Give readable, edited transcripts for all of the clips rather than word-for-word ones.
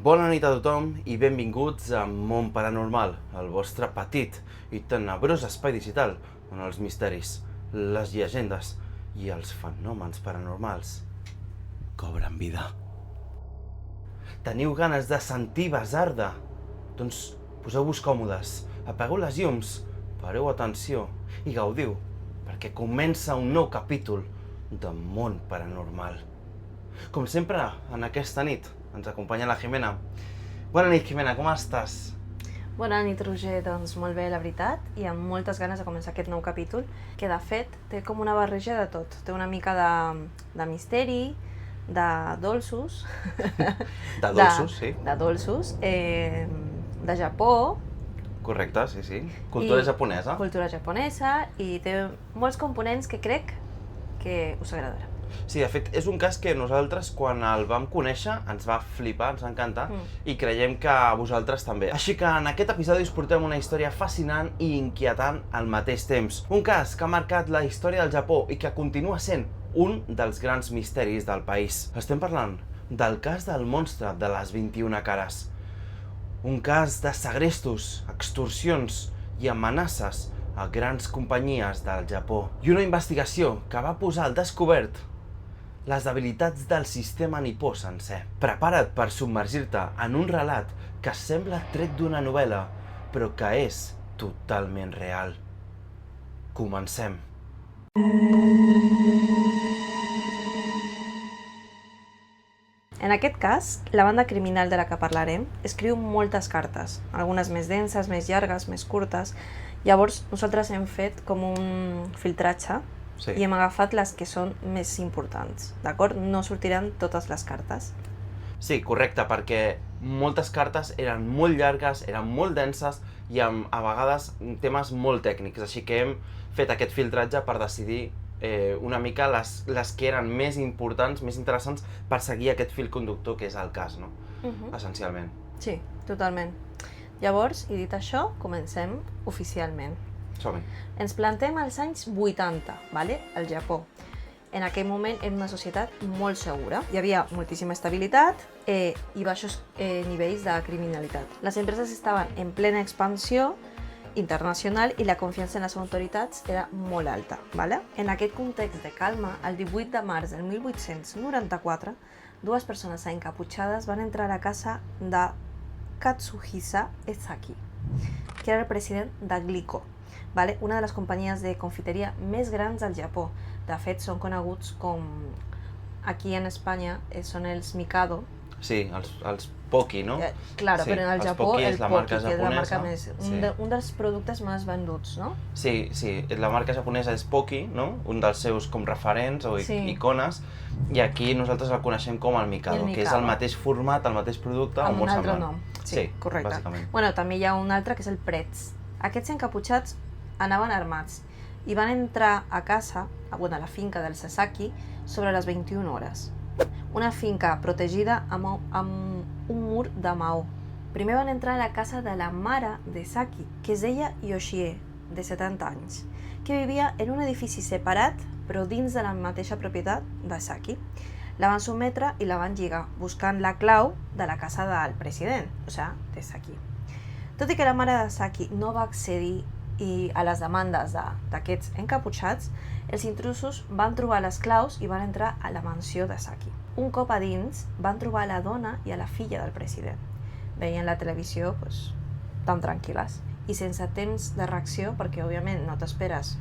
Bona nit a tothom i benvinguts a Món Paranormal, el vostre petit i tenebrós espai digital on els misteris, les llegendes i els fenòmens paranormals cobren vida. Teniu ganes de sentir basarda? Doncs poseu-vos còmodes, apagueu les llums, pareu atenció i gaudiu, perquè comença un nou capítol de Món Paranormal. Com sempre, en aquesta nit, ens acompanya la Jimena. Bona nit, Jimena, com estàs? Bona nit, Roger. Doncs molt bé, la veritat, i amb moltes ganes de començar aquest nou capítol, que de fet té com una barreja de tot. Té una mica de misteri, de dolços... De dolços, sí. De dolços, de Japó... Correcte, sí, sí. Cultura japonesa. Cultura japonesa, i té molts components que crec que us agradarà. Sí, de fet, és un cas que nosaltres, quan el vam conèixer, ens va flipar, ens va encantar, i creiem que a vosaltres també. Així que en aquest episodi us portem una història fascinant i inquietant al mateix temps. Un cas que ha marcat la història del Japó i que continua sent un dels grans misteris del país. Estem parlant del cas del monstre de les 21 cares. Un cas de segrestos, extorsions i amenaces a grans companyies del Japó. I una investigació que va posar al descobert les debilitats del sistema nipó sencer. Prepara't per submergir-te en un relat que sembla tret d'una novel·la, però que és totalment real. Comencem. En aquest cas, la banda criminal de la que parlarem escriu moltes cartes, algunes més denses, més llargues, més curtes. Llavors, nosaltres hem fet com un filtratge i hem agafat les que són més importants, d'acord? No sortiran totes les cartes. Sí, correcte, perquè moltes cartes eren molt llargues, eren molt denses i amb, a vegades, temes molt tècnics, així que hem fet aquest filtratge per decidir una mica les que eren més importants, més interessants per seguir aquest fil conductor que és el cas, no? Essencialment. Sí, totalment. Llavors, i dit això, comencem oficialment. Som-hi. Ens plantem als anys 80, vale? Al Japó. En aquell moment era una societat molt segura. Hi havia moltíssima estabilitat i baixos nivells de criminalitat. Les empreses estaven en plena expansió internacional i la confiança en les autoritats era molt alta. Vale? En aquest context de calma, el 18 de març del 1894, dues persones encaputxades van entrar a la casa de Katsuhisa Esaki, que era el president de Glico, vale? Una de les companyies de confiteria més grans del Japó. De fet, són coneguts com, aquí en Espanya, són els Mikado. Sí, els Pocky, no? Claro, sí, però en el Japó Pocky el Pocky, que és la marca més... Sí. Un dels productes més venduts, no? Sí, sí, la marca japonesa és Pocky, no? Un dels seus com referents o icones, i aquí nosaltres el coneixem com el Mikado, que és el mateix format, el mateix producte, amb un altre nom. Sí, correcte. Bàsicament. Bueno, també hi ha un altre que és el Pretz. Aquests encaputxats anaven armats i van entrar a casa, a la finca del Sasaki, sobre les 21 hores. Una finca protegida amb un mur de maó. Primer van entrar a la casa de la mare de Saki, que es deia Yoshie, de 70 anys, que vivia en un edifici separat, però dins de la mateixa propietat de Saki. La van sotmetre i la van lligar, buscant la clau de la casa del president, o sigui, de Saki. Tot i que la mare de Saki no va accedir a les demandes d'aquests encaputxats, els intrusos van trobar les claus i van entrar a la mansió de Saki. Un cop a dins, van trobar la dona i a la filla del president. Veien la televisió tan tranquil·les i sense temps de reacció, perquè òbviament no t'esperes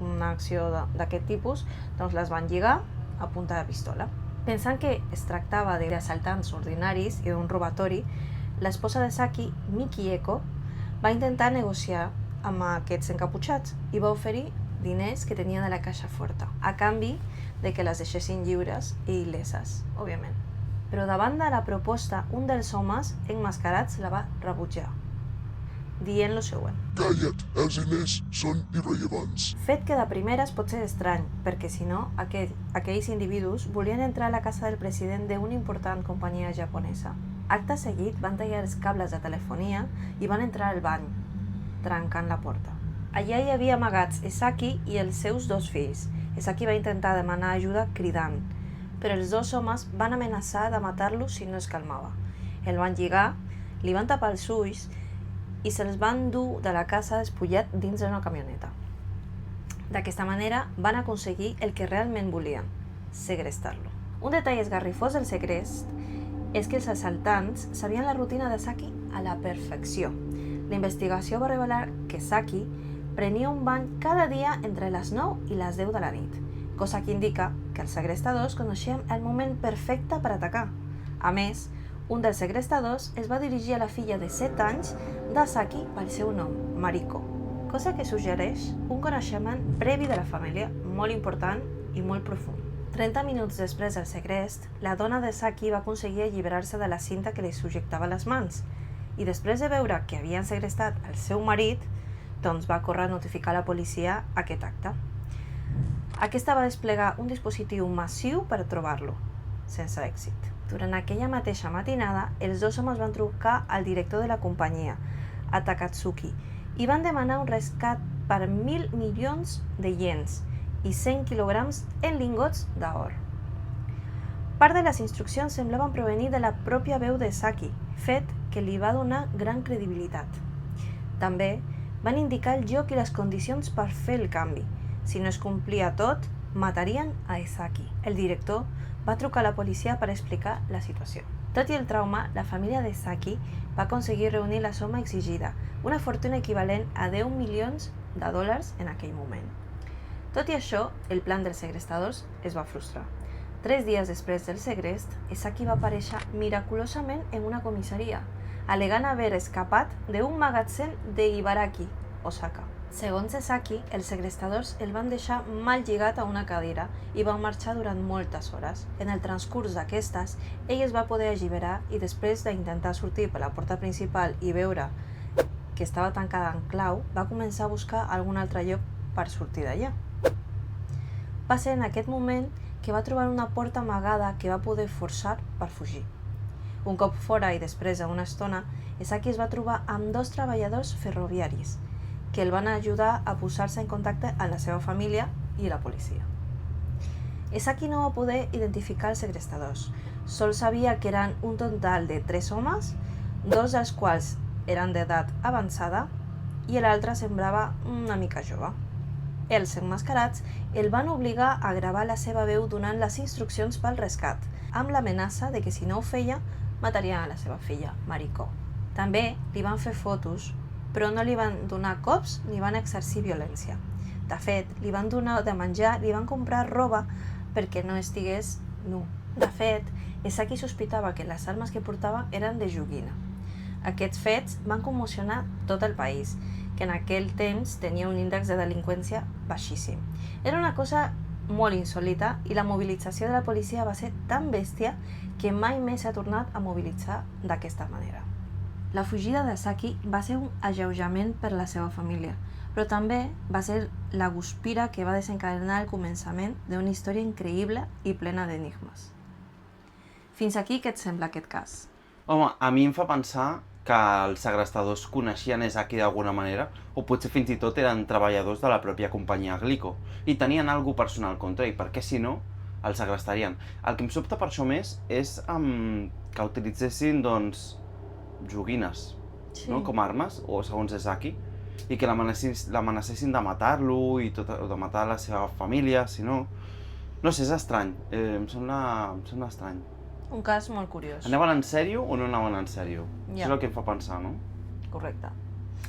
una acció d'aquest tipus, doncs les van lligar a punta de pistola. Pensant que es tractava d'assaltants ordinaris i d'un robatori, l'esposa de Saki, Miki Eko, va intentar negociar amb aquests encaputxats i va oferir diners que tenien a la caixa forta, a canvi de que les deixessin lliures i il·leses, òbviament. Però davant de la proposta, un dels homes enmascarats la va rebutjar, dient lo següent. Calla't, els diners són irrellevants. Fet que de primeres pot ser estrany, perquè si no, aquells individus volien entrar a la casa del president d'una important companyia japonesa. Acte seguit van tallar els cables de telefonia i van entrar al bany, trencant la porta. Allà hi havia amagats Esaki i els seus dos fills. Esaki va intentar demanar ajuda cridant, però els dos homes van amenaçar de matar-lo si no es calmava. El van lligar, li van tapar els ulls i se'ls van dur de la casa despullat dins d'una camioneta. D'aquesta manera van aconseguir el que realment volien, segrestar-lo. Un detall esgarrifós del segrest és que els assaltants sabien la rutina de Saki a la perfecció. La investigació va revelar que Saki prenia un bany cada dia entre les 9 i les 10 de la nit, cosa que indica que els segrestadors coneixien el moment perfecte per atacar. A més, un dels segrestadors es va dirigir a la filla de 7 anys de Saki pel seu nom, Mariko, cosa que suggereix un coneixement previ de la família molt important i molt profund. 30 minuts després del segrest, la dona de Saki va aconseguir alliberar-se de la cinta que li subjectava les mans i després de veure que havien segrestat el seu marit, doncs va córrer a notificar a la policia aquest acte. Aquesta va desplegar un dispositiu massiu per trobar-lo, sense èxit. Durant aquella mateixa matinada, els dos homes van trucar al director de la companyia, a Takatsuki, i van demanar un rescat per 1.000 milions de iens i 100 quilograms en lingots d'or. Part de les instruccions semblaven provenir de la pròpia veu de Saki, fet que li va donar gran credibilitat. També van indicar el lloc i les condicions per fer el canvi. Si no es complia tot, matarien a Saki. El director va trucar a la policia per explicar la situació. Tot i el trauma, la família de Saki va aconseguir reunir la suma exigida, una fortuna equivalent a 10 milions de dòlars en aquell moment. Tot i això, el plan dels segrestadors es va frustrar. 3 dies després del segrest, Saki va aparèixer miraculosament en una comissaria, alegant haver escapat d'un magatzem d'Ibaraki, Osaka. Segons Saki, els segrestadors el van deixar mal lligat a una cadira i van marxar durant moltes hores. En el transcurs d'aquestes, ell es va poder alliberar i després d'intentar sortir per la porta principal i veure que estava tancada en clau, va començar a buscar algun altre lloc per sortir d'allà. Va ser en aquest moment que va trobar una porta amagada que va poder forçar per fugir. Un cop fora i després d'una estona, Saki es va trobar amb 2 treballadors ferroviaris que el van ajudar a posar-se en contacte amb la seva família i la policia. Saki no va poder identificar els segrestadors. Sol sabia que eren un total de 3 homes, 2 dels quals eren d'edat avançada i l'altre semblava una mica jove. Els emmascarats el van obligar a gravar la seva veu donant les instruccions pel rescat, amb l'amenaça de que si no ho feia, matarien a la seva filla, Mariko. També li van fer fotos, però no li van donar cops ni van exercir violència. De fet, li van donar de menjar, li van comprar roba perquè no estigués nu. De fet, Saki sospitava que les armes que portava eren de joguina. Aquests fets van commocionar tot el país, que en aquell temps tenia un índex de delinqüència baixíssim. Era una cosa molt insòlita i la mobilització de la policia va ser tan bèstia que mai més s'ha tornat a mobilitzar d'aquesta manera. La fugida de Saki va ser un alleujament per la seva família, però també va ser la guspira que va desencadenar el començament d'una història increïble i plena d'enigmes. Fins aquí, què et sembla aquest cas? Home, a mi em fa pensar que els segrestadors coneixien Saki d'alguna manera, o potser fins i tot eren treballadors de la pròpia companyia Glico, i tenien alguna personal contra ell, perquè si no, el segrestarien. El que em sobta per això més és que utilitzessin, doncs, joguines, no? Com armes, o segons Saki, i que l'amenacessin de matar-lo o de matar la seva família, si no... No sé, és estrany, em sembla estrany. Un cas molt curiós. Anaven en sèrio o no anaven en sèrio? Ja. Això és el que em fa pensar, no? Correcte.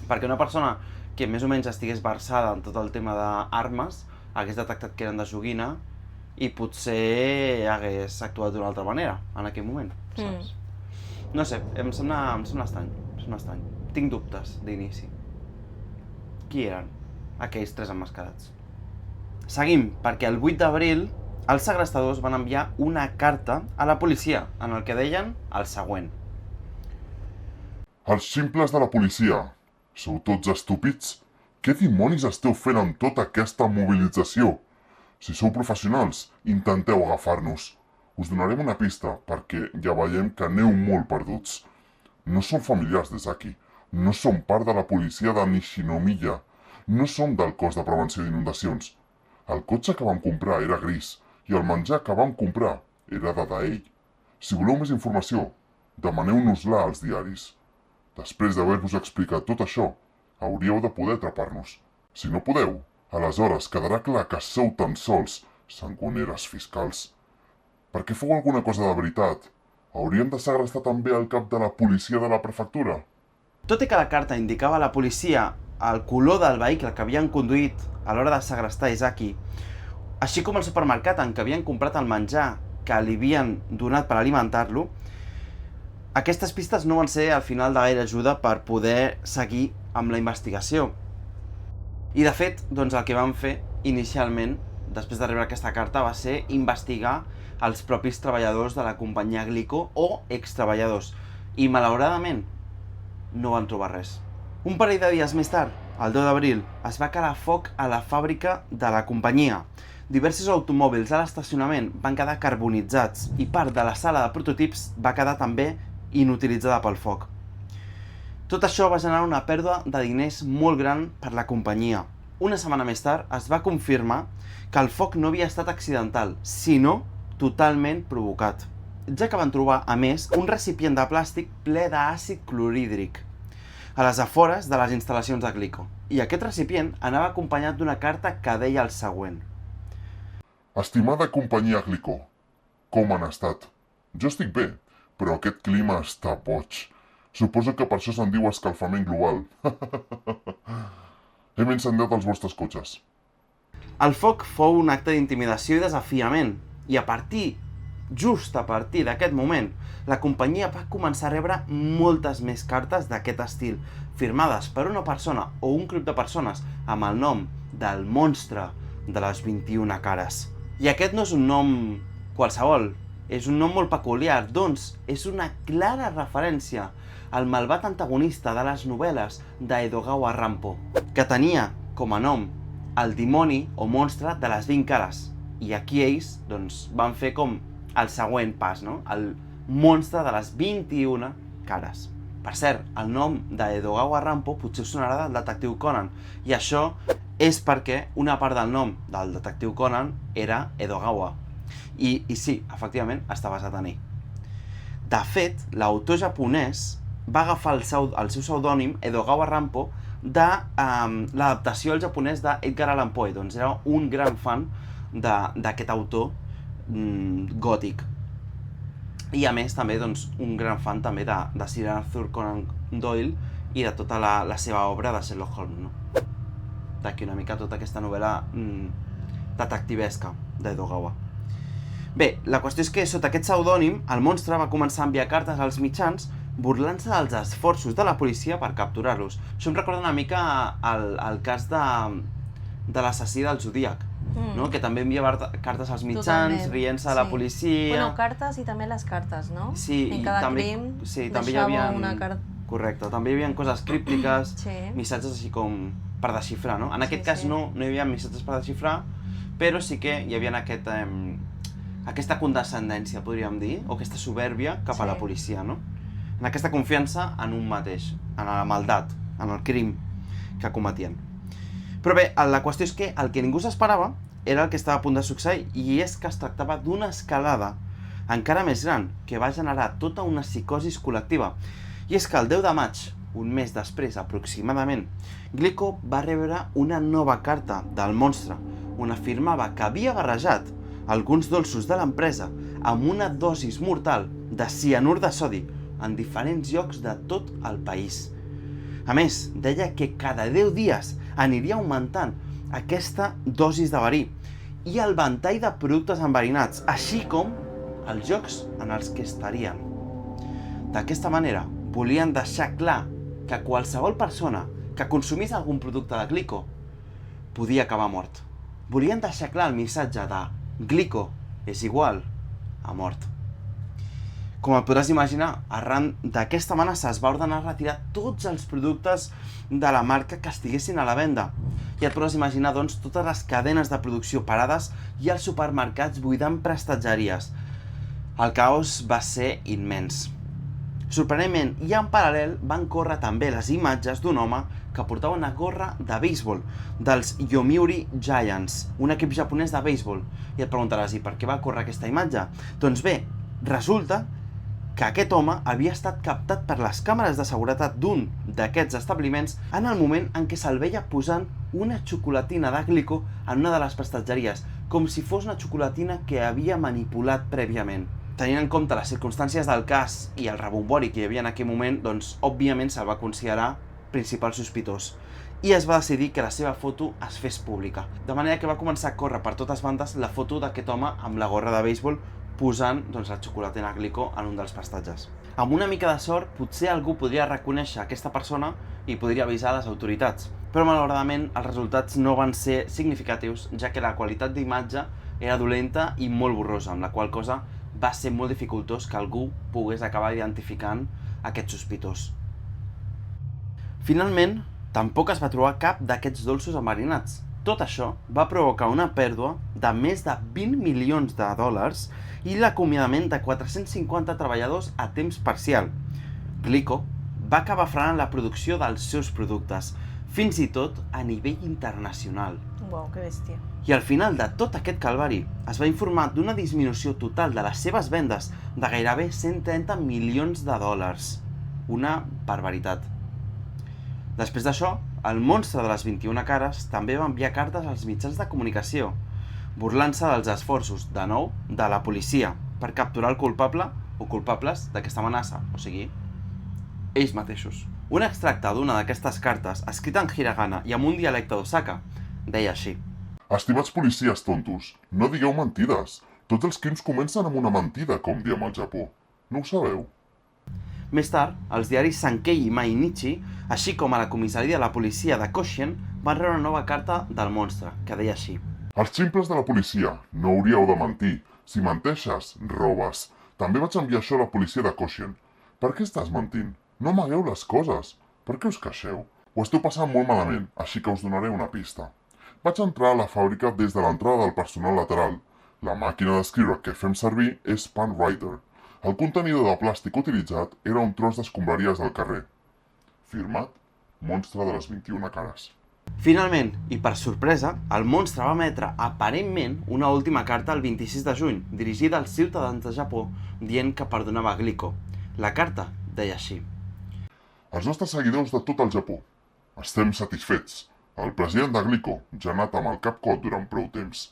Perquè una persona que més o menys estigués versada en tot el tema d'armes hagués detectat que eren de joguina i potser hagués actuat d'una altra manera en aquell moment, saps? No sé, em sembla estrany. Tinc dubtes d'inici. Qui eren aquells 3 emmascarats? Seguim, perquè el 8 d'abril els segrestadors van enviar una carta a la policia en el que deien el següent. Els ximples de la policia, sou tots estúpids? Què dimonis esteu fent amb tota aquesta mobilització? Si sou professionals, intenteu agafar-nos. Us donarem una pista perquè ja veiem que aneu molt perduts. No som familiars de Saki, no som part de la policia de Nishinomiya, no som del cos de prevenció d'inundacions. El cotxe que vam comprar era gris i el menjar que vam comprar era de Daei. Si voleu més informació, Demaneu-nos-la als diaris. Després d'haver-vos explicat tot això, hauríeu de poder atrapar-nos. Si no podeu, aleshores quedarà clar que sou tan sols sangoneres fiscals. Perquè feu alguna cosa de veritat, hauríem de segrestar també el cap de la policia de la prefectura. Tot i que la carta indicava a la policia el color del vehicle que havien conduït a l'hora de segrestar Isaki, així com el supermercat en què havien comprat el menjar que li havien donat per alimentar-lo, aquestes pistes no van ser al final de gaire ajuda per poder seguir amb la investigació. I de fet, doncs el que van fer inicialment, després de rebre aquesta carta, va ser investigar els propis treballadors de la companyia Glico o extreballadors. I malauradament no van trobar res. Un parell de dies més tard, el 10 d'abril, es va calar foc a la fàbrica de la companyia. Diversos automòbils a l'estacionament van quedar carbonitzats i part de la sala de prototips va quedar també inutilitzada pel foc. Tot això va generar una pèrdua de diners molt gran per la companyia. Una setmana més tard es va confirmar que el foc no havia estat accidental, sinó totalment provocat, ja que van trobar, a més, un recipient de plàstic ple d'àcid clorhídric a les afores de les instal·lacions de Glico. I aquest recipient anava acompanyat d'una carta que deia el següent. Estimada companyia Glico, com han estat? Jo estic bé, però aquest clima està boig. Suposo que per això se'n diu escalfament global. Hem incendiat els vostres cotxes. El foc fou un acte d'intimidació i desafiament, i just a partir d'aquest moment, la companyia va començar a rebre moltes més cartes d'aquest estil, firmades per una persona o un grup de persones amb el nom del monstre de les 21 cares. I aquest no és un nom qualsevol, és un nom molt peculiar, doncs és una clara referència al malvat antagonista de les novel·les d'Edogawa Rampo, que tenia com a nom el dimoni o monstre de les 20 cares. I aquí ells doncs, van fer com el següent pas, no? El monstre de les 21 cares. Per cert, el nom d'Edogawa Rampo potser us sonarà del detectiu Conan, i això és perquè una part del nom del detectiu Conan era Edogawa. I sí, efectivament, està basat en ell. De fet, l'autor japonès va agafar el seu pseudònim Edogawa Rampo de l'adaptació al japonès d'Edgar Allan Poe. Doncs era un gran fan d'aquest autor gòtic. I a més també un gran fan també de Sir Arthur Conan Doyle i de tota la seva obra de Sherlock Holmes, no? D'aquí una mica tota aquesta novel·la detectivesca d'Edogawa. Bé, la qüestió és que sota aquest pseudònim el monstre va començar a enviar cartes als mitjans burlant-se dels esforços de la policia per capturar-los. Això em recorda una mica el cas de l'assassí del Zodíac, no? Que també enviava cartes als mitjans, rient-se a la policia... Bueno, cartes i també les cartes, no? Sí, en cada crim deixava una carta. Correcte, també hi havia coses críptiques, missatges així com per desxifrar, no? En aquest cas no hi havia missatges per desxifrar, però sí que hi havia aquesta condescendència, podríem dir, o aquesta supèrbia cap a la policia, no? En aquesta confiança en un mateix, en la maldat, en el crim que cometien. Però bé, la qüestió és que el que ningú s'esperava era el que estava a punt de succeir, i és que es tractava d'una escalada encara més gran, que va generar tota una psicosi col·lectiva. I és que el 10 de maig, un mes després aproximadament, Glico va rebre una nova carta del monstre, on afirmava que havia barrejat alguns dolços de l'empresa amb una dosis mortal de cianur de sodi en diferents llocs de tot el país. A més, deia que cada 10 dies aniria augmentant aquesta dosis de verí i el ventall de productes enverinats, així com els llocs en els que estarien. D'aquesta manera, volien deixar clar que qualsevol persona que consumís algun producte de Glico podia acabar mort. Volien deixar clar el missatge de Glico és igual a mort. Com et podràs imaginar, arran d'aquesta amenaça es va ordenar retirar tots els productes de la marca que estiguessin a la venda. I et podràs imaginar, doncs, totes les cadenes de producció parades i els supermercats buidant prestatgeries. El caos va ser immens. Sorprenentment, i en paral·lel, van córrer també les imatges d'un home que portava una gorra de béisbol dels Yomiuri Giants, un equip japonès de béisbol. I et preguntaràs, i per què va córrer aquesta imatge? Doncs bé, resulta que aquest home havia estat captat per les càmeres de seguretat d'un d'aquests establiments en el moment en què se'l veia posant una xocolatina de Glico en una de les prestatgeries, com si fos una xocolatina que havia manipulat prèviament. Tenint en compte les circumstàncies del cas i el rebombori que hi havia en aquell moment, doncs, òbviament se'l va considerar principal sospitós i es va decidir que la seva foto es fes pública. De manera que va començar a córrer per totes bandes la foto d'aquest home amb la gorra de béisbol posant la xocolatina Glico en un dels prestatges. Amb una mica de sort, potser algú podria reconèixer aquesta persona i podria avisar les autoritats. Però malauradament els resultats no van ser significatius, ja que la qualitat d'imatge era dolenta i molt borrosa, amb la qual cosa va ser molt dificultós que algú pogués acabar identificant aquest sospitós. Finalment, tampoc es va trobar cap d'aquests dolços enverinats. Tot això va provocar una pèrdua de més de 20 milions de dòlars i l'acomiadament de 450 treballadors a temps parcial. Glico va acabar frenant la producció dels seus productes, fins i tot a nivell internacional. Uau, que bèstia. I al final de tot aquest calvari es va informar d'una disminució total de les seves vendes de gairebé 130 milions de dòlars. Una barbaritat. Després d'això, el monstre de les 21 cares també va enviar cartes als mitjans de comunicació, burlant-se dels esforços, de nou, de la policia per capturar el culpable o culpables d'aquesta amenaça, o sigui, ells mateixos. Un extracte d'una d'aquestes cartes, escrita en hiragana i amb un dialecte d'Osaka, deia així: Estimats policies tontos, no digueu mentides. Tots els crims comencen amb una mentida, com diem al Japó. No ho sabeu? Més tard, els diaris Sankei i Mainichi, així com a la comissaria de la policia de Koshien, van rebre una nova carta del monstre, que deia així: Els ximples de la policia, no hauríeu de mentir. Si menteixes, robes. També vaig enviar això a la policia de Koshien. Per què estàs mentint? No amagueu les coses. Per què us queixeu? Ho esteu passant molt malament, així que us donaré una pista. Vaig entrar a la fàbrica des de l'entrada del personal lateral. La màquina d'escriure que fem servir és PanWriter. El contenidor de plàstic utilitzat era un tros d'escombraries del carrer. Firmat, monstre de les 21 cares. Finalment, i per sorpresa, el monstre va emetre aparentment una última carta el 26 de juny, dirigida als ciutadans de Japó, dient que perdonava Glico. La carta deia així: Els nostres seguidors de tot el Japó, estem satisfets. El president de Glico ja ha anat amb el cap cot durant prou temps.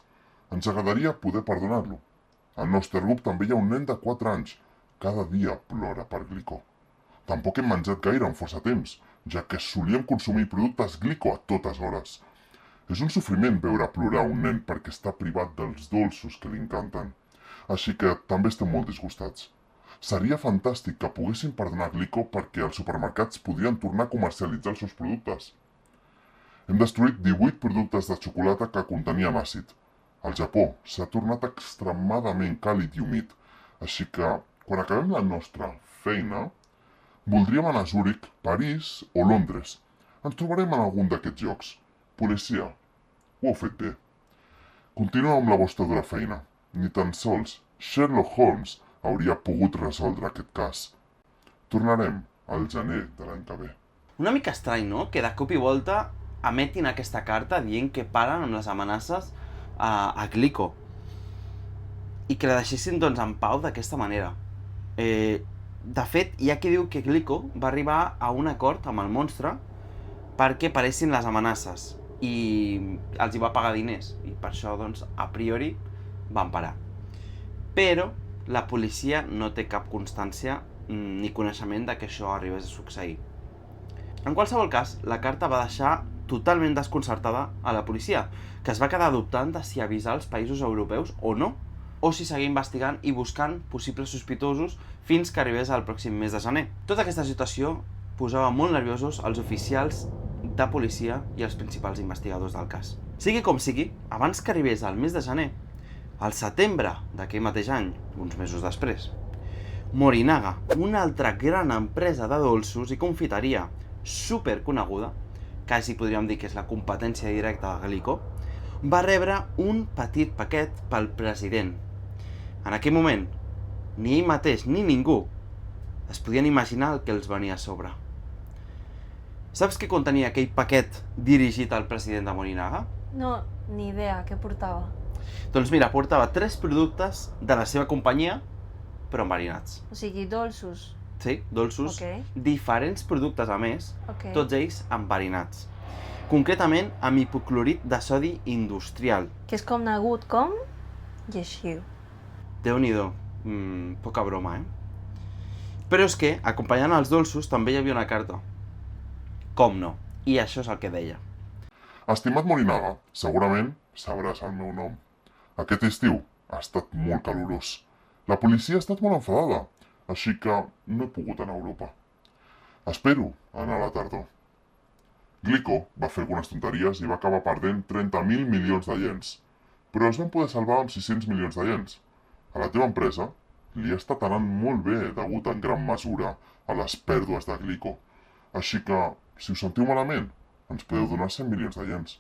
Ens agradaria poder perdonar-lo. Al nostre grup també hi ha un nen de 4 anys. Cada dia plora per Glico. Tampoc hem menjat gaire en força temps, ja que solíem consumir productes Glico a totes hores. És un sofriment veure plorar un nen perquè està privat dels dolços que li encanten. Així que també estem molt disgustats. Seria fantàstic que poguessin perdonar Glico perquè els supermercats podrien tornar a comercialitzar els seus productes. Hem destruït 18 productes de xocolata que contenien àcid. Al Japó s'ha tornat extremadament càlid i humit, així que, quan acabem la nostra feina, voldríem anar a Zúrich, París o Londres. Ens trobarem en algun d'aquests llocs. Policia, ho heu fet bé. Continueu amb la vostra dura feina. Ni tan sols Sherlock Holmes hauria pogut resoldre aquest cas. Tornarem al gener de l'any que ve. Una mica estrany, no?, que de cop i volta emetin aquesta carta dient que paren amb les amenaces a Glico i que la deixessin, doncs, en pau d'aquesta manera. De fet, hi ha qui diu que Glico va arribar a un acord amb el monstre perquè paressin les amenaces i els hi va pagar diners i per això, doncs, a priori van parar. Però la policia no té cap constància ni coneixement de que això arribés a succeir. En qualsevol cas, la carta va deixar totalment desconcertada a la policia, que es va quedar dubtant de si avisar els països europeus o no, o si seguir investigant i buscant possibles sospitosos fins que arribés al pròxim mes de gener. Tota aquesta situació posava molt nerviosos els oficials de policia i els principals investigadors del cas. Sigui com sigui, abans que arribés al mes de gener, al setembre d'aquell mateix any, uns mesos després, Morinaga, una altra gran empresa de dolços i confiteria superconeguda, quasi podríem dir que és la competència directa de Glico, va rebre un petit paquet pel president. En aquell moment, ni ell mateix ni ningú es podien imaginar el que els venia a sobre. Saps què contenia aquell paquet dirigit al president de Morinaga? No, ni idea, què portava? Doncs mira, portava 3 productes de la seva companyia però enverinats. O sigui, dolços. Sí, dolços, Ok. diferents productes a més, Ok. tots ells enverinats. Concretament amb hipoclorit de sodi industrial. Que és conegut com lleixiu. Déu-n'hi-do, poca broma, Però és que, acompanyant els dolços, també hi havia una carta. Com no? I això és el que deia. Estimat Morinaga, segurament sabràs el meu nom. Aquest estiu ha estat molt calorós. La policia ha estat molt enfadada, així que no he pogut anar a Europa. Espero anar a la tardor. Glico va fer algunes tonteries i va acabar perdent 30.000 milions de iens, però es van poder salvar amb 600 milions de iens. A la teva empresa li està anant molt bé degut en gran mesura a les pèrdues de Glico. Així que, si us sentiu malament, ens podeu donar 100 milions de iens.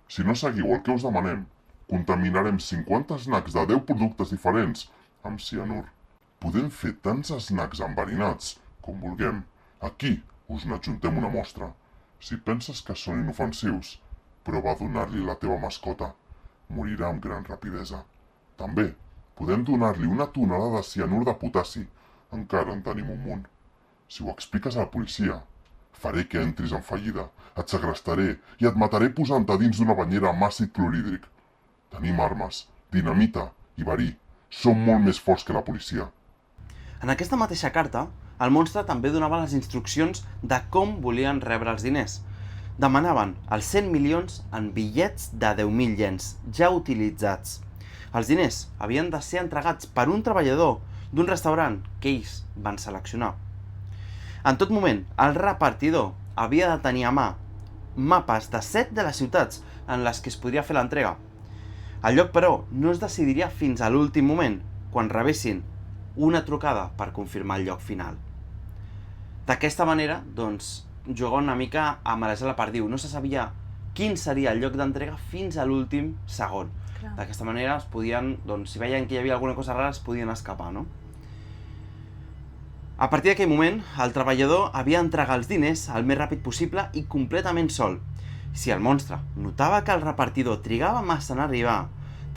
Si no seguiu el que us demanem, contaminarem 50 snacks de 10 productes diferents amb cianur. Podem fer tants snacks enverinats com vulguem. Aquí us n'adjuntem una mostra. Si penses que són inofensius, prova a donar-li la teva mascota. Morirà amb gran rapidesa. També podem donar-li una tonelada de cianur de potassi. Encara en tenim un munt. Si ho expliques a la policia, faré que entris en fallida, et segrestaré i et mataré posant-te dins d'una banyera amb àcid clorhídric. Tenim armes, dinamita i verí. Som molt més forts que la policia. En aquesta mateixa carta, el monstre també donava les instruccions de com volien rebre els diners. Demanaven els 100 milions en bitllets de 10.000 iens, ja utilitzats. Els diners havien de ser entregats per un treballador d'un restaurant que ells van seleccionar. En tot moment, el repartidor havia de tenir a mà mapes de 7 de les ciutats en les que es podria fer l'entrega. El lloc, però, no es decidiria fins a l'últim moment, quan rebessin una trucada per confirmar el lloc final. D'aquesta manera, doncs, jugava una mica a marejar la perdiu. No se sabia quin seria el lloc d'entrega fins a l'últim segon. Clar. D'aquesta manera es podien, doncs, si veien que hi havia alguna cosa rara, es podien escapar, no? A partir d'aquell moment, el treballador havia d'entregar els diners el més ràpid possible i completament sol. Si el monstre notava que el repartidor trigava massa en arribar,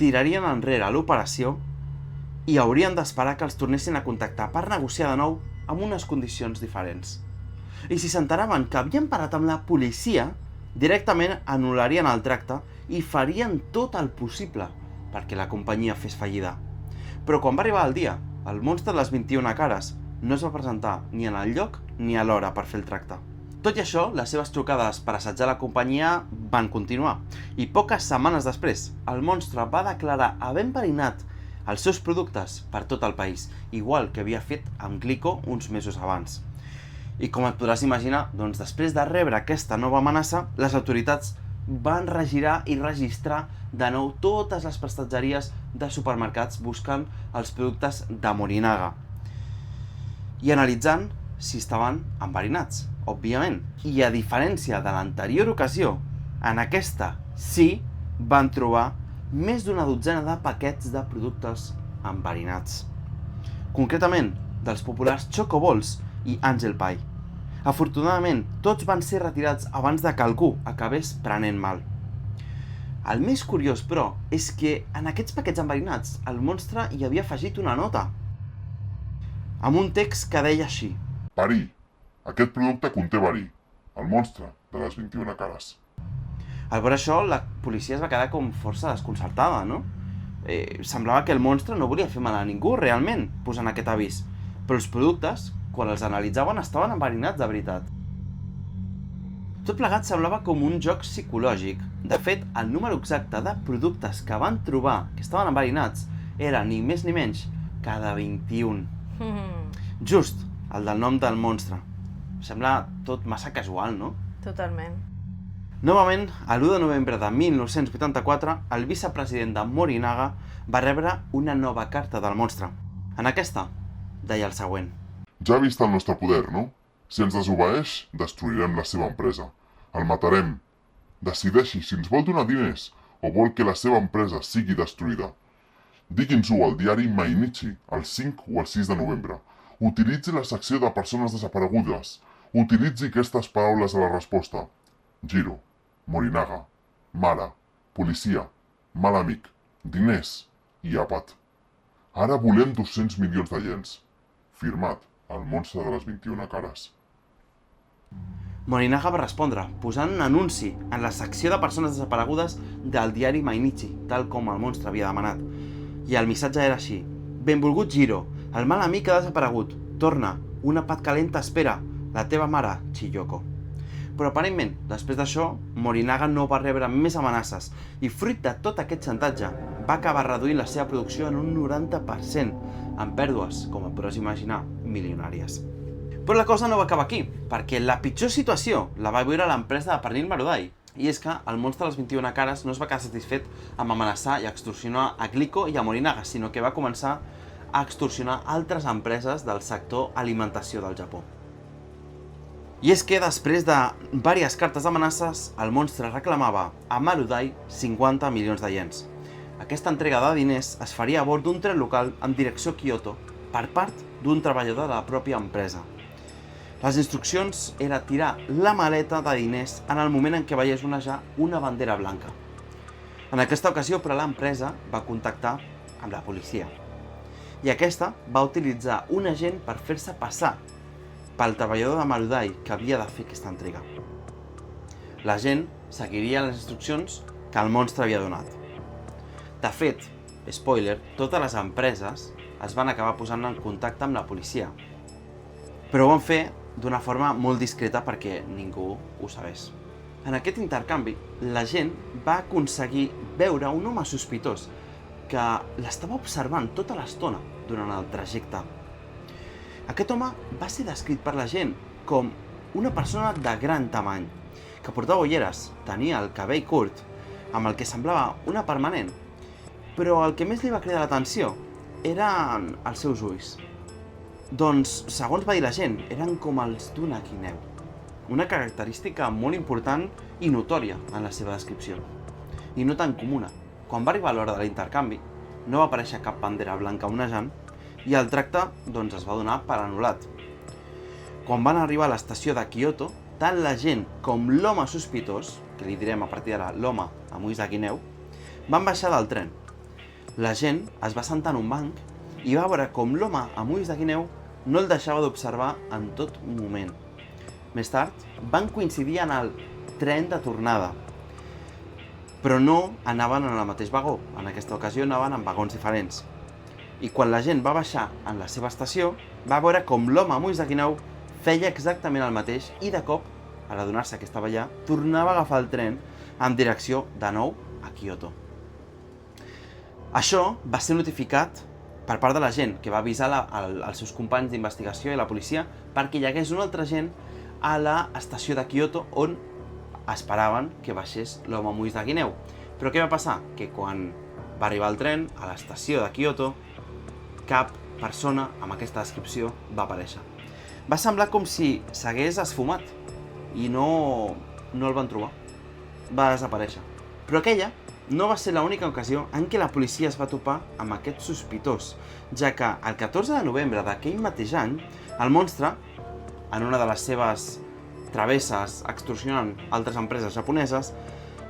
tirarien enrere l'operació i haurien d'esperar que els tornessin a contactar per negociar de nou amb unes condicions diferents. I si s'enteraven que havien parat amb la policia, directament anul·larien el tracte i farien tot el possible perquè la companyia fes fallida. Però quan va arribar el dia, el monstre de les 21 cares no es va presentar ni en el lloc ni a l'hora per fer el tracte. Tot i això, les seves trucades per assetjar la companyia van continuar, i poques setmanes després, el monstre va declarar haver enverinat els seus productes per tot el país, igual que havia fet amb Glico uns mesos abans. I com et podràs imaginar, doncs després de rebre aquesta nova amenaça, les autoritats van regirar i registrar de nou totes les prestatgeries de supermercats buscant els productes de Morinaga i analitzant si estaven enverinats, òbviament. I a diferència de l'anterior ocasió, en aquesta sí van trobar més d'una dotzena de paquets de productes enverinats. Concretament, dels populars Choco Balls i Angel Pie. Afortunadament, tots van ser retirats abans de que algú acabés prenent mal. El més curiós, però, és que en aquests paquets enverinats el monstre hi havia afegit una nota, amb un text que deia així: Verí. Aquest producte conté verí. El monstre de les 21 cares. Al veure això, la policia es va quedar com força desconcertada, no? Semblava que el monstre no volia fer mal a ningú, realment, posant aquest avís. Però els productes, quan els analitzaven, estaven enverinats de veritat. Tot plegat semblava com un joc psicològic. De fet, el número exacte de productes que van trobar que estaven enverinats era ni més ni menys que de 21. Just el del nom del monstre. Sembla tot massa casual, no? Totalment. Novament, a l'1 de novembre de 1984, el vicepresident de Morinaga va rebre una nova carta del monstre. En aquesta, deia el següent: Ja ha vist el nostre poder, no? Si ens desobeeix, destruirem la seva empresa. El matarem. Decideixi si ens vol donar diners o vol que la seva empresa sigui destruïda. Digui'ns-ho al diari Mainichi, el 5 o el 6 de novembre. Utilitzi la secció de persones desaparegudes. Utilitzi aquestes paraules a la resposta: Jiro, Morinaga, mare, policia, mal amic, diners i àpat. Ara volem 200 milions de iens. Firmat, el monstre de les 21 cares. Morinaga va respondre, posant un anunci en la secció de persones desaparegudes del diari Mainichi, tal com el monstre havia demanat. I el missatge era així: benvolgut Jiro, el mal amic ha desaparegut. Torna, una pat calenta espera, la teva mare, Chiyoko. Però aparentment, després d'això, Morinaga no va rebre més amenaces i fruit de tot aquest xantatge va acabar reduint la seva producció en un 90%, amb pèrdues, com et podràs imaginar, milionàries. Però la cosa no va acabar aquí, perquè la pitjor situació la va viure l'empresa de pernil Marudai. I és que el monstre de les 21 cares no es va quedar satisfet amb amenaçar i extorsionar a Glico i a Morinaga, sinó que va començar a extorsionar altres empreses del sector alimentació del Japó. I és que després de diverses cartes d'amenaces, el monstre reclamava a Marudai 50 milions de iens. Aquesta entrega de diners es faria a bord d'un tren local en direcció a Kyoto per part d'un treballador de la pròpia empresa. Les instruccions era tirar la maleta de diners en el moment en què veiés onejar una bandera blanca. En aquesta ocasió, però, l'empresa va contactar amb la policia. I aquesta va utilitzar un agent per fer-se passar pel treballador de Marudai que havia de fer aquesta entrega. L'agent seguiria les instruccions que el monstre havia donat. De fet, spoiler, totes les empreses es van acabar posant en contacte amb la policia. Però ho van fer d'una forma molt discreta perquè ningú ho sabés. En aquest intercanvi, la gent va aconseguir veure un home sospitós que l'estava observant tota l'estona durant el trajecte. Aquest home va ser descrit per la gent com una persona de gran tamany, que portava ulleres, tenia el cabell curt, amb el que semblava una permanent, però el que més li va cridar l'atenció eren els seus ulls. Doncs, segons va dir la gent, eren com els d'una guineu. Una característica molt important i notòria en la seva descripció. I no tan comuna. Quan va arribar l'hora de l'intercanvi, no va aparèixer cap bandera blanca onejant i el tracte doncs, es va donar per anul·lat. Quan van arribar a l'estació de Kyoto, tant la gent com l'home sospitós, que li direm a partir d'ara l'home amb ulls de guineu, van baixar del tren. La gent es va sentar en un banc i va veure com l'home amb ulls de guineu no el deixava d'observar en tot moment. Més tard, van coincidir en el tren de tornada, però no anaven en el mateix vagó. En aquesta ocasió anaven en vagons diferents. I quan la gent va baixar en la seva estació, va veure com l'home amb ulls de guineu feia exactament el mateix i de cop, a l'adonar-se que estava allà, tornava a agafar el tren en direcció de nou a Kyoto. Això va ser notificat per part de la gent, que va avisar els seus companys d'investigació i la policia perquè hi hagués un altre agent a l'estació de Kyoto on esperaven que baixés l'home amb ulls de guineu. Però què va passar? Que quan va arribar el tren a l'estació de Kyoto, cap persona amb aquesta descripció va aparèixer. Va semblar com si s'hagués esfumat i no el van trobar. Va desaparèixer. Però aquella no va ser l'única ocasió en què la policia es va topar amb aquest sospitós, ja que el 14 de novembre d'aquell mateix any, el monstre, en una de les seves travesses extorsionant altres empreses japoneses,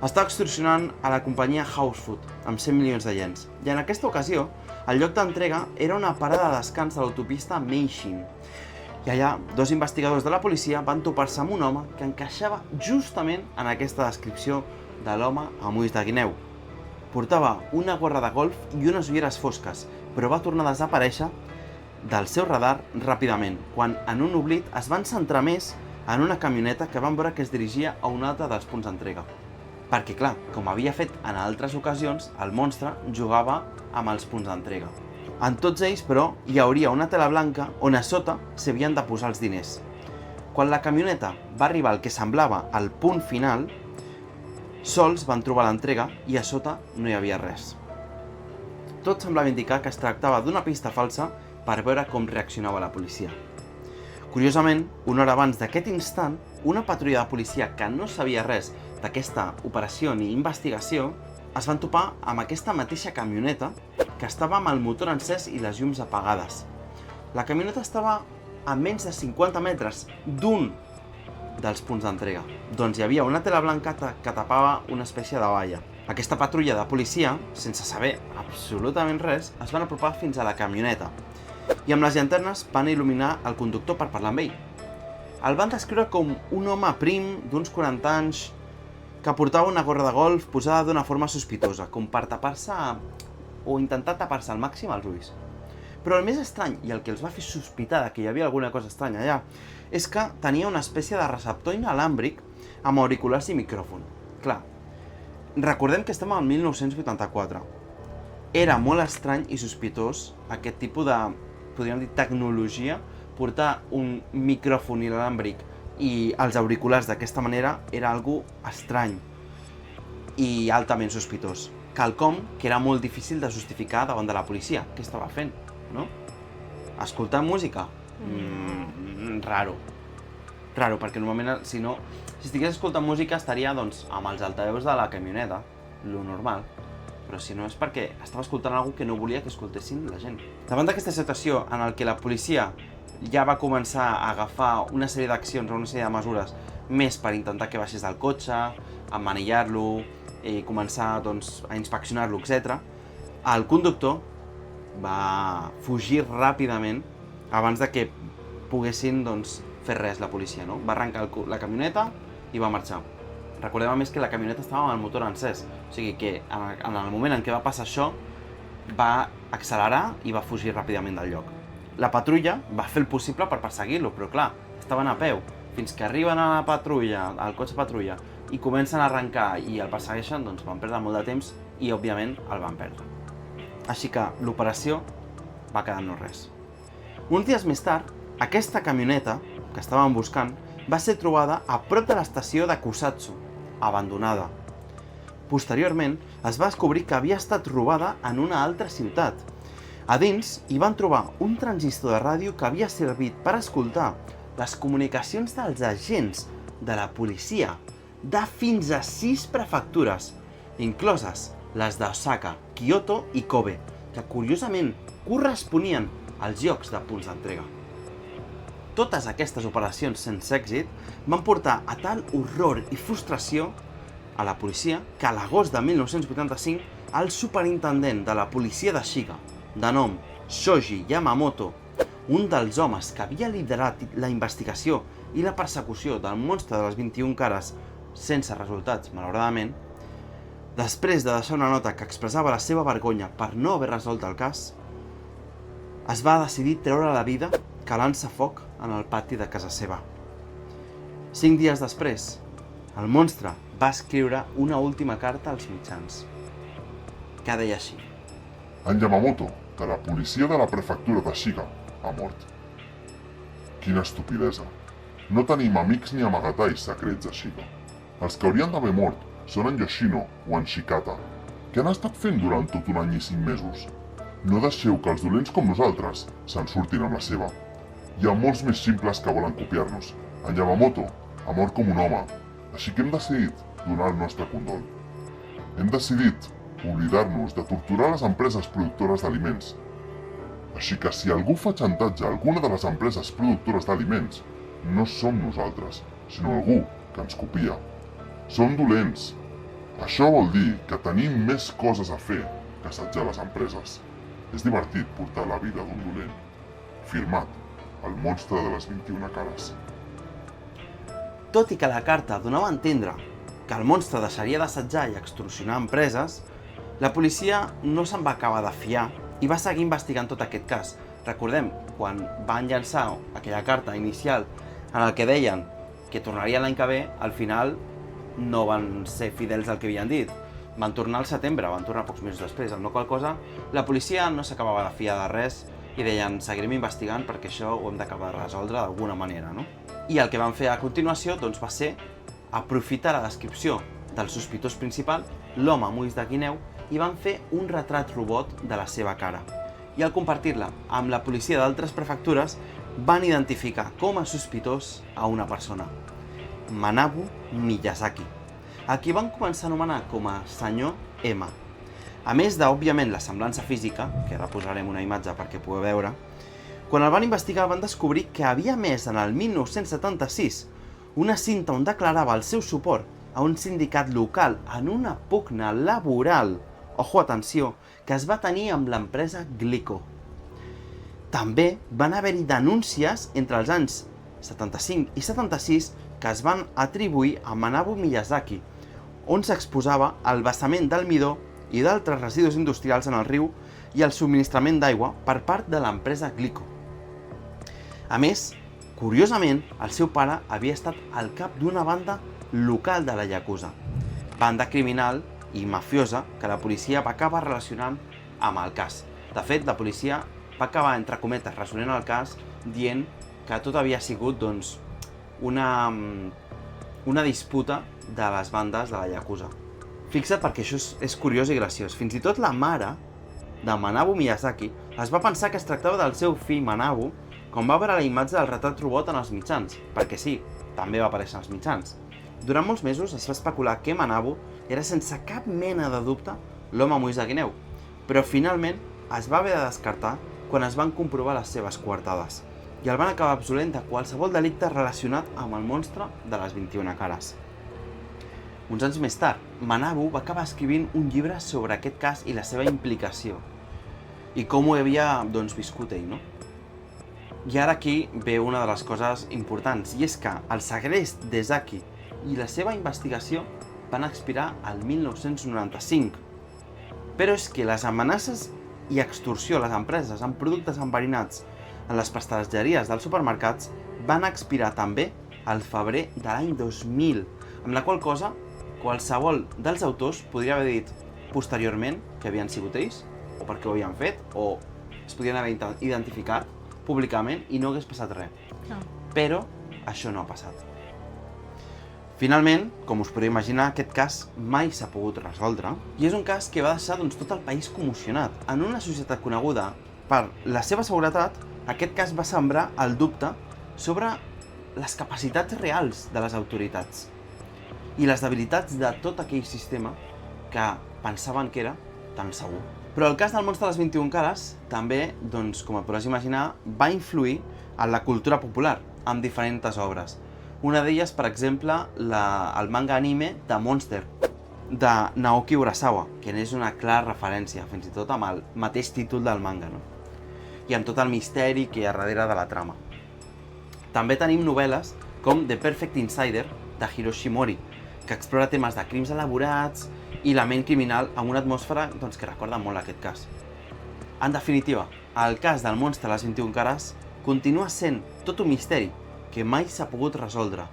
estava extorsionant a la companyia House Food amb 100 milions de iens. I en aquesta ocasió, el lloc d'entrega era una parada de descans de l'autopista Meishin. I allà, dos investigadors de la policia van topar-se amb un home que encaixava justament en aquesta descripció de l'home amb ulls de guineu. Portava una gorra de golf i unes ulleres fosques, però va tornar a desaparèixer del seu radar ràpidament, quan en un oblit es van centrar més en una camioneta que van veure que es dirigia a un altre dels punts d'entrega. Perquè, clar, com havia fet en altres ocasions, el monstre jugava amb els punts d'entrega. En tots ells, però, hi hauria una tela blanca on a sota s'havien de posar els diners. Quan la camioneta va arribar al que semblava el punt final, sols van trobar l'entrega i a sota no hi havia res. Tot semblava indicar que es tractava d'una pista falsa per veure com reaccionava la policia. Curiosament, una hora abans d'aquest instant, una patrulla de policia que no sabia res d'aquesta operació ni investigació es van topar amb aquesta mateixa camioneta que estava amb el motor encès i les llums apagades. La camioneta estava a menys de 50 metres d'un dels punts d'entrega. Doncs hi havia una tela blanca que tapava una espècie de valla. Aquesta patrulla de policia, sense saber absolutament res, es van apropar fins a la camioneta i amb les llanternes van il·luminar el conductor per parlar amb ell. El van descriure com un home prim d'uns 40 anys que portava una gorra de golf posada d'una forma sospitosa, com per tapar-se o intentar tapar-se al màxim els ulls. Però el més estrany i el que els va fer sospitar que hi havia alguna cosa estranya allà és que tenia una espècie de receptor inalàmbric amb auriculars i micròfon. Clar, recordem que estem al 1984. Era molt estrany i sospitós aquest tipus de, podríem dir, tecnologia. Portar un micròfon inalàmbric i els auriculars d'aquesta manera era algo estrany i altament sospitós. Quelcom que era molt difícil de justificar davant de la policia. Què estava fent, no? Escoltar música? Raro. Raro, perquè normalment, si estigués escoltant música estaria, doncs, amb els altaveus de la camioneta, lo normal. Però si no és perquè estava escoltant alguna que no volia que escoltessin la gent. Davant d'aquesta situació en el que la policia ja va començar a agafar una sèrie d'accions o una sèrie de mesures més per intentar que baixés del cotxe, emmanillar-lo i començar, doncs, a inspeccionar-lo, etc., el conductor va fugir ràpidament abans de que poguessin, doncs, fer res la policia, no? Va arrencar la camioneta i va marxar. Recordem a més que la camioneta estava amb el motor encès, o sigui que en el moment en què va passar això va accelerar i va fugir ràpidament del lloc. La patrulla va fer el possible per perseguir-lo, però clar, estaven a peu. Fins que arriben a la patrulla, al cotxe patrulla, i comencen a arrencar i el persegueixen, doncs van perdre molt de temps i, òbviament, el van perdre. Així que l'operació va quedar en no res. Uns dies més tard, aquesta camioneta que estaven buscant va ser trobada a prop de l'estació de Kusatsu, abandonada. Posteriorment, es va descobrir que havia estat robada en una altra ciutat. A dins hi van trobar un transistor de ràdio que havia servit per escoltar les comunicacions dels agents de la policia de fins a 6 prefectures, incloses les d'Osaka, Kyoto i Kobe, que curiosament corresponien als llocs de punts d'entrega. Totes aquestes operacions sense èxit van portar a tal horror i frustració a la policia que a l'agost de 1985 el superintendent de la policia de Shiga, de nom Shoji Yamamoto, un dels homes que havia liderat la investigació i la persecució del monstre de les 21 cares sense resultats, malauradament, després de deixar una nota que expressava la seva vergonya per no haver resolt el cas, es va decidir treure la vida calant-se foc en el pati de casa seva. 5 dies després, el monstre va escriure una última carta als mitjans, que deia així: En Yamamoto, de la policia de la prefectura de Shiga, ha mort. Quina estupidesa. No tenim amics ni amagatalls secrets a Shiga. Els que haurien d'haver mort són en Yoshino o en Shikata. Què han estat fent durant tot un any i 5 mesos? No deixeu que els dolents com nosaltres se'n surtin amb la seva. Hi ha molts més simples que volen copiar-nos. En Yamamoto ha mort com un home, així que hem decidit donar el nostre condol. Hem decidit oblidar-nos de torturar les empreses productores d'aliments. Així que si algú fa xantatge a alguna de les empreses productores d'aliments, no som nosaltres, sinó algú que ens copia. Som dolents. Això vol dir que tenim més coses a fer que assetjar les empreses. És divertit portar la vida d'un dolent. Firmat, el monstre de les 21 cares. Tot i que la carta donava a entendre que el monstre deixaria d'assetjar i extorsionar empreses, la policia no se'n va acabar de fiar i va seguir investigant tot aquest cas. Recordem, quan van llançar aquella carta inicial en el que deien que tornaria l'any que ve, al final no van ser fidels al que havien dit. Van tornar al setembre, van tornar pocs mesos després, amb la qual cosa la policia no s'acabava de fiar de res i deien seguirem investigant perquè això ho hem d'acabar de resoldre d'alguna manera, no? I el que van fer a continuació doncs, va ser aprofitar la descripció del sospitós principal, l'home amb ulls de guineu, i van fer un retrat robot de la seva cara. I al compartir-la amb la policia d'altres prefectures, van identificar com a sospitós a una persona, Manabu Miyazaki, a qui van començar a anomenar com a senyor M. A més d'òbviament la semblança física, que ara posarem una imatge perquè pugueu veure, quan el van investigar van descobrir que havia emès en el 1976 una cinta on declarava el seu suport a un sindicat local en una pugna laboral, ojo, atenció, que es va tenir amb l'empresa Glico. També van haver-hi denúncies entre els anys 75 i 76 que es van atribuir a Manabu Miyazaki, on s'exposava el vessament d'almidó i d'altres residus industrials en el riu i el subministrament d'aigua per part de l'empresa Glico. A més, curiosament, el seu pare havia estat el cap d'una banda local de la Yakuza, banda criminal i mafiosa que la policia va acabar relacionant amb el cas. De fet, la policia va acabar, entre cometes, resonant el cas, dient que tot havia sigut doncs, una disputa de les bandes de la Yakuza. Fixa't perquè això és curiós i graciós. Fins i tot la mare de Manabu Miyazaki es va pensar que es tractava del seu fill Manabu quan va veure la imatge del retrat robot en els mitjans, perquè sí, també va aparèixer en els mitjans. Durant molts mesos es va especular que Manabu era sense cap mena de dubte l'home Moïse de Guineu, però finalment es va haver de descartar quan es van comprovar les seves coartades i el van acabar absolent de qualsevol delicte relacionat amb el monstre de les 21 cares. Uns anys més tard, Manabu va acabar escrivint un llibre sobre aquest cas i la seva implicació i com ho havia viscut ell, no? I ara aquí ve una de les coses importants, i és que el segrest d'Ezaki i la seva investigació van expirar el 1995. Però és que les amenaces i extorsió a les empreses amb productes enverinats en les prestatgeries dels supermercats van expirar també al febrer de l'any 2000, amb la qual cosa qualsevol dels autors podria haver dit posteriorment que havien sigut ells, o per què ho havien fet, o es podien haver identificat públicament i no hagués passat res. No. Però això no ha passat. Finalment, com us podeu imaginar, aquest cas mai s'ha pogut resoldre i és un cas que va deixar tot el país commocionat. En una societat coneguda per la seva seguretat, aquest cas va sembrar el dubte sobre les capacitats reals de les autoritats i les debilitats de tot aquell sistema que pensaven que era tan segur. Però el cas del monstre de les 21 cares també, com et podràs imaginar, va influir en la cultura popular amb diferents obres. Una d'elles, per exemple, el manga anime de Monster, de Naoki Urasawa, que és una clara referència, fins i tot amb el mateix títol del manga, no? I amb tot el misteri que hi ha darrere de la trama. També tenim novel·les com The Perfect Insider, de Hiroshi Mori, que explora temes de crims elaborats i la ment criminal amb una atmosfera que recorda molt aquest cas. En definitiva, el cas del monstre de les 21 cares continua sent tot un misteri que mai s'ha pogut resoldre.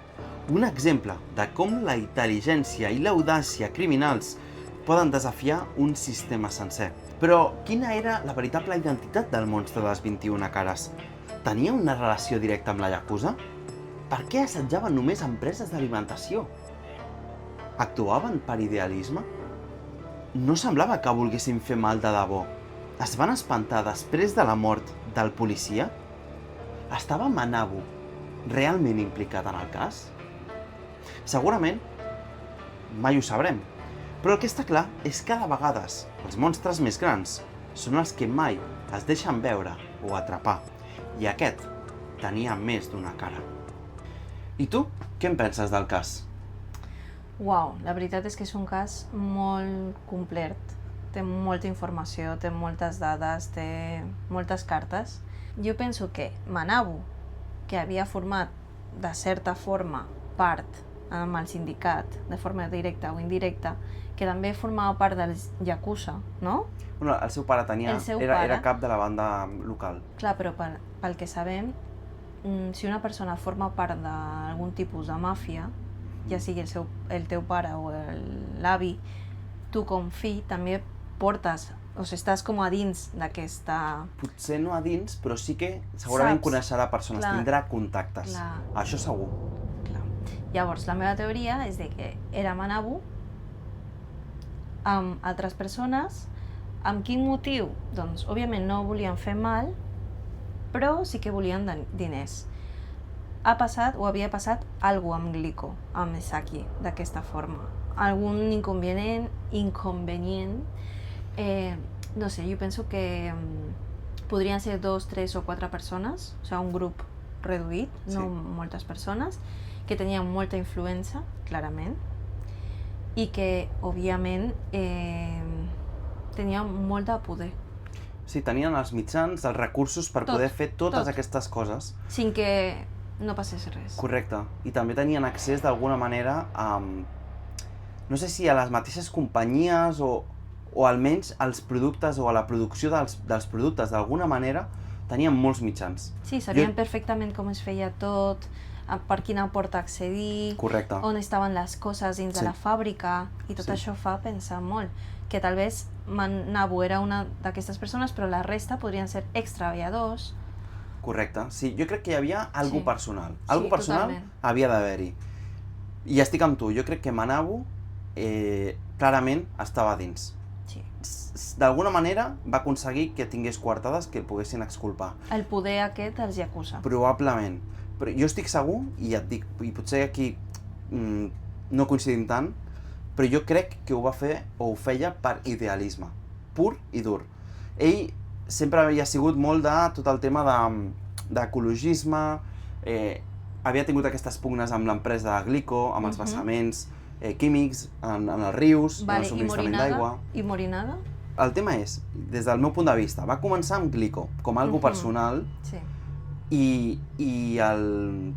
Un exemple de com la intel·ligència i l'audàcia criminals poden desafiar un sistema sencer. Però quina era la veritable identitat del monstre de les 21 cares? Tenia una relació directa amb la Yakuza? Per què assetjaven només empreses d'alimentació? Actuaven per idealisme? No semblava que volguessin fer mal de debò. Es van espantar després de la mort del policia? Estava Manabu realment implicat en el cas? Segurament mai ho sabrem, però el que està clar és que de vegades els monstres més grans són els que mai es deixen veure o atrapar, i aquest tenia més d'una cara. I tu, què en penses del cas? Uau, la veritat és que és un cas molt complet. Té molta informació, té moltes dades, té moltes cartes. Jo penso que Manabu, que havia format de certa forma part amb el sindicat, de forma directa o indirecta, que també formava part dels Yakuza, no? Bueno, el seu pare era cap de la banda local. Clar, però pel que sabem, si una persona forma part d'algun tipus de màfia, ja sigui el teu pare o l'avi, tu com fill també portes, o sigui, estàs com a dins d'aquesta... Potser no a dins, però sí que segurament coneixerà persones, tindrà contactes. Clar. Això segur. Clar. Llavors, la meva teoria és de que era Manabu amb altres persones. Amb quin motiu? Doncs, òbviament, no volien fer mal, però sí que volien diners. Ha passat o havia passat alguna cosa amb Glico, amb Ezaki, d'aquesta forma. Algun inconvenient, no sé, jo penso que podrien ser 2, 3 o 4 persones, o sigui, un grup reduït, no moltes persones, que tenien molta influència, clarament, i que, òbviament, tenia molt de poder, Sí, tenien els mitjans, els recursos per Tot, poder fer totes tot. aquestes coses. sin que no passés res. Correcte. I també tenien accés d'alguna manera a, no sé si a les mateixes companyies o almenys als productes o a la producció dels productes. D'alguna manera tenien molts mitjans. Sí, sabien perfectament com es feia tot, per quina porta accedir, Correcte. on estaven les coses dins Sí. de la fàbrica, i tot Sí. això fa pensar molt, que tal vez Nabu era una d'aquestes persones, però la resta podrien ser extraviadors. Correcte. Sí, jo crec que hi havia algú Sí. personal. Sí, Algú personal totalment. havia d'haver-hi. I estic amb tu. Jo crec que Manabu clarament estava dins. Sí. D'alguna manera va aconseguir que tingués coartades que el poguessin exculpar. El poder aquest els acusa. Probablement. Però jo estic segur, i ja et dic, i potser aquí no coincidim tant, però jo crec que ho va fer o ho feia per idealisme, pur i dur. Ell sempre havia sigut molt de tot el tema d'ecologisme, havia tingut aquestes pugnes amb l'empresa de Glico, amb els vessaments químics en els rius, en el Vale, subministrament d'aigua. I Morinada? El tema és, des del meu punt de vista, va començar amb Glico, com algo personal, Sí. i el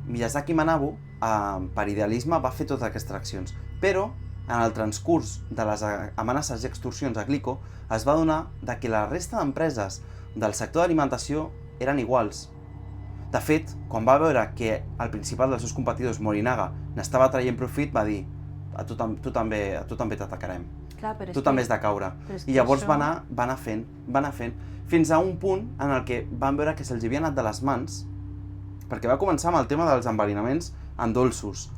Miyazaki Manabu, per idealisme, va fer totes aquestes accions. Però, en el transcurs de les amenaces i extorsions a Glico, es va adonar que la resta d'empreses del sector d'alimentació eren iguals. De fet, quan va veure que el principal dels seus competidors, Morinaga, n'estava traient profit, va dir a tu també t'atacarem. Clar, però és Tu també has de caure. però és I que llavors això- va anar fent, fins a un punt en el que van veure que se'ls havia anat de les mans, perquè va començar amb el tema dels enverinaments en dolços,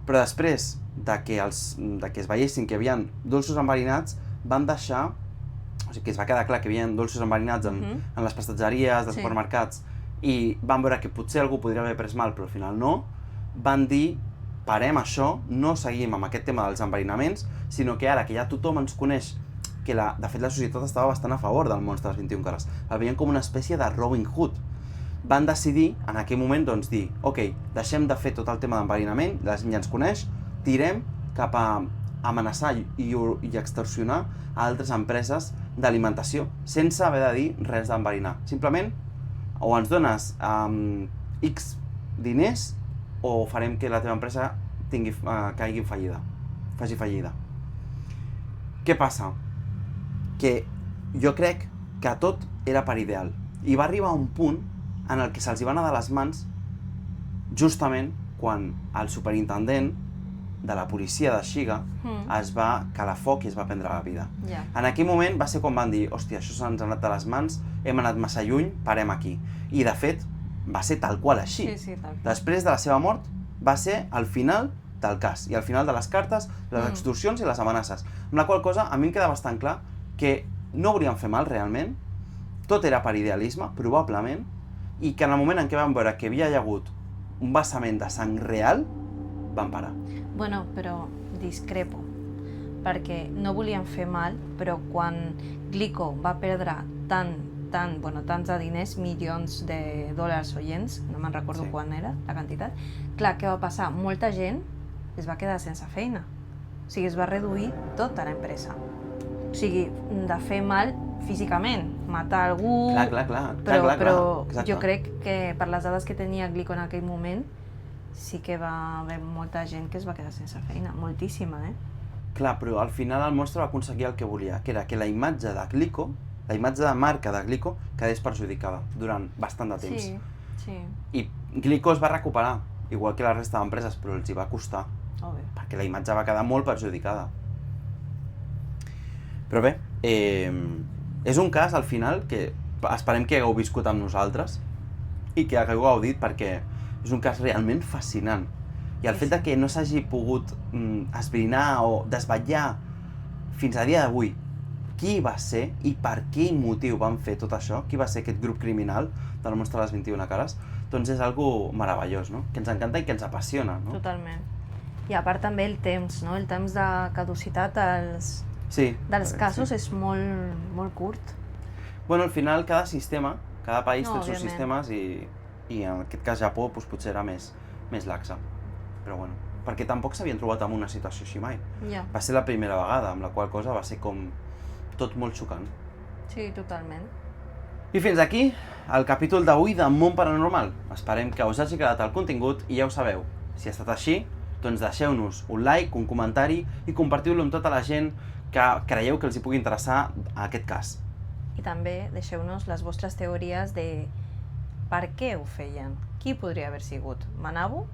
però després de que es veiessin que hi havia dolços enverinats, van deixar, o sigui que es va quedar clar que hi havia dolços enverinats en les prestatgeries, dels Sí. supermercats, i van veure que potser algú podria haver pres mal, però al final no, van dir, parem això, no seguim amb aquest tema dels enverinaments, sinó que ara que ja tothom ens coneix que de fet la societat estava bastant a favor del monstre dels 21 cares, el veien com una espècie de Robin Hood. Van decidir, en aquell moment, doncs dir, ok, deixem de fer tot el tema d'enverinament, la gent ja ens coneix, tirem cap a amenaçar i extorsionar a altres empreses d'alimentació, sense haver de dir res d'enverinar. Simplement, o ens dones X diners, o farem que la teva empresa caigui en fallida, faci fallida. Què passa? Que jo crec que tot era per ideal. I va arribar un punt en el que se'ls va anar de les mans justament quan el superintendent de la policia de Shiga es va calar foc i es va prendre la vida. Ja. En aquell moment va ser quan van dir, hòstia, això se'ns ha anat de les mans, hem anat massa lluny, parem aquí. I de fet, va ser tal qual així. Sí, tal qual. Després de la seva mort, va ser el final del cas, i al final de les cartes, les extorsions i les amenaces. Amb la qual cosa, a mi em queda bastant clar que no volien fer mal realment, tot era per idealisme, probablement, i que en el moment en què van veure que havia hagut un vessament de sang real, van parar. Bueno, però discrepo, perquè no volien fer mal, però quan Glico va perdre tants de diners, milions de dòlars o iens, no me'n recordo Sí. quan era la quantitat, clar, què va passar? Molta gent es va quedar sense feina. O sigui, es va reduir tota l'empresa. O sigui, de fer mal físicament, matar algú... Però exacte. jo crec que per les dades que tenia Glico en aquell moment, sí que va haver molta gent que es va quedar sense feina, moltíssima, Clar, però al final el monstre va aconseguir el que volia, que era que la imatge de Glico, la imatge de marca de Glico, quedés perjudicada durant bastant de temps. Sí. I Glico es va recuperar, igual que la resta d'empreses, però els hi va costar, Bé. perquè la imatge va quedar molt perjudicada. Però bé, és un cas al final que esperem que hagueu viscut amb nosaltres i que hagueu gaudit, perquè és un cas realment fascinant. I el fet de que no s'hagi pogut esbrinar o desvetllar fins a dia d'avui qui va ser i per quin motiu van fer tot això, qui va ser aquest grup criminal del monstre de les 21 cares, doncs és algo meravellós, no? Que ens encanta i que ens apassiona, no? Totalment. I a part també el temps, no? El temps de caducitat dels casos és molt curt. Bueno, al final cada sistema, cada país té els seus òbviament. sistemes i en aquest cas Japó doncs, potser era més laxa. Però bueno. perquè tampoc s'havien trobat en una situació així mai. Ja, Va ser la primera vegada, amb la qual cosa va ser com tot molt xocant. sí, totalment. I fins aquí el capítol d'avui de Món Paranormal. Esperem que us hagi agradat el contingut i ja ho sabeu. Si ha estat així, doncs deixeu-nos un like, un comentari i compartiu-lo amb tota la gent que creieu que els hi pugui interessar aquest cas. I també deixeu-nos les vostres teories de per què ho feien. Qui podria haver sigut? Manabu?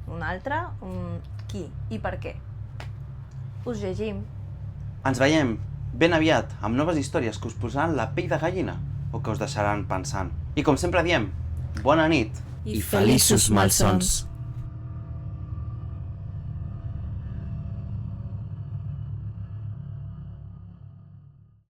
Un altre? Qui? I per què? Us llegim. Ens veiem ben aviat amb noves històries que us posaran la pell de gallina o que us deixaran pensant. I com sempre diem, bona nit I feliços malsons.